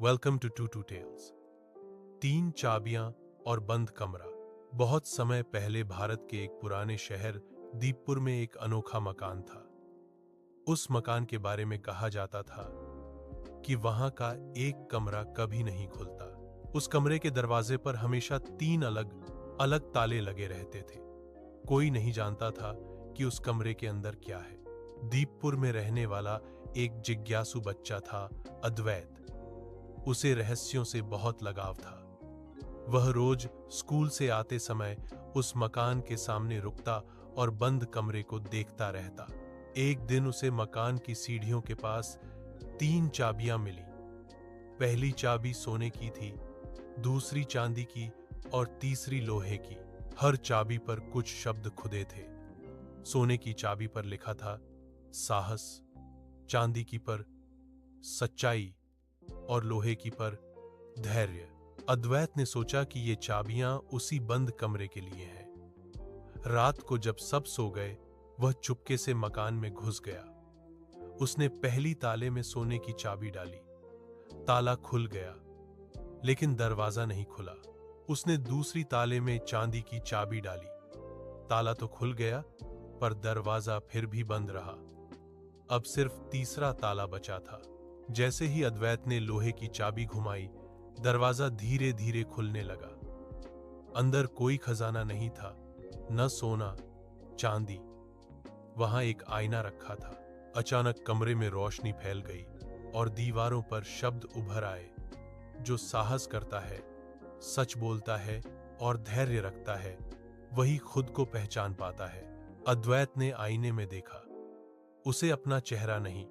Welcome to two tails. तीन चाबियां और बंद कमरा। बहुत समय पहले भारत के एक पुराने शहर दीपपुर में एक अनोखा मकान था। उस मकान के बारे में कहा जाता था कि वहां का एक कमरा कभी नहीं खुलता। उस कमरे के दरवाजे पर हमेशा तीन अलग अलग ताले लगे रहते थे। कोई नहीं जानता था कि उस कमरे के अंदर क्या है। दीपपुर में रहने वाला एक जिज्ञासु बच्चा था, अद्वैत। उसे रहस्यों से बहुत लगाव था। वह रोज स्कूल से आते समय उस मकान के सामने रुकता और बंद कमरे को देखता रहता। एक दिन उसे मकान की सीढ़ियों के पास तीन चाबियां मिली। पहली चाबी सोने की थी, दूसरी चांदी की और तीसरी लोहे की। हर चाबी पर कुछ शब्द खुदे थे। सोने की चाबी पर लिखा था साहस, चांदी की पर सच्चाई और लोहे की पर धैर्य। अद्वैत ने सोचा कि ये चाबियां उसी बंद कमरे के लिए हैं। रात को जब सब सो गए, वह चुपके से मकान में घुस गया। उसने पहली ताले में सोने की चाबी डाली। ताला खुल गया, लेकिन दरवाजा नहीं खुला। उसने दूसरी ताले में चांदी की चाबी डाली। ताला तो खुल गया, पर दरवाजा फिर भी बंद रहा। अब सिर्फ तीसरा ताला बचा था। जैसे ही अद्वैत ने लोहे की चाबी घुमाई, दरवाजा धीरे धीरे खुलने लगा। अंदर कोई खजाना नहीं था, न सोना चांदी। वहां एक आईना रखा था। अचानक कमरे में रोशनी फैल गई और दीवारों पर शब्द उभर आए, जो साहस करता है, सच बोलता है और धैर्य रखता है, वही खुद को पहचान पाता है। अद्वैत ने आईने में देखा। उसे अपना चेहरा नहीं,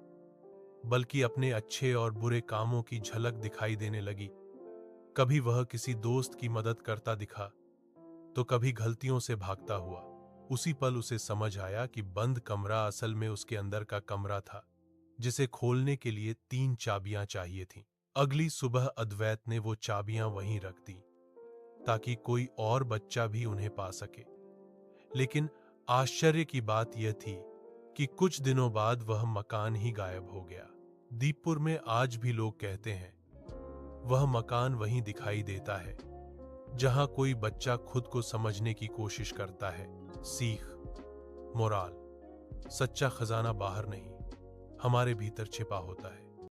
बल्कि अपने अच्छे और बुरे कामों की झलक दिखाई देने लगी। कभी वह किसी दोस्त की मदद करता दिखा, तो कभी गलतियों से भागता हुआ। उसी पल उसे समझ आया कि बंद कमरा असल में उसके अंदर का कमरा था, जिसे खोलने के लिए तीन चाबियां चाहिए थीं। अगली सुबह अद्वैत ने वो चाबियां वहीं रख दी, ताकि कोई और बच्चा भी उन्हें पा सके। लेकिन आश्चर्य की बात यह थी कि कुछ दिनों बाद वह मकान ही गायब हो गया। दीपपुर में आज भी लोग कहते हैं, वह मकान वहीं दिखाई देता है, जहां कोई बच्चा खुद को समझने की कोशिश करता है। सीख, मोराल, सच्चा खजाना बाहर नहीं, हमारे भीतर छिपा होता है।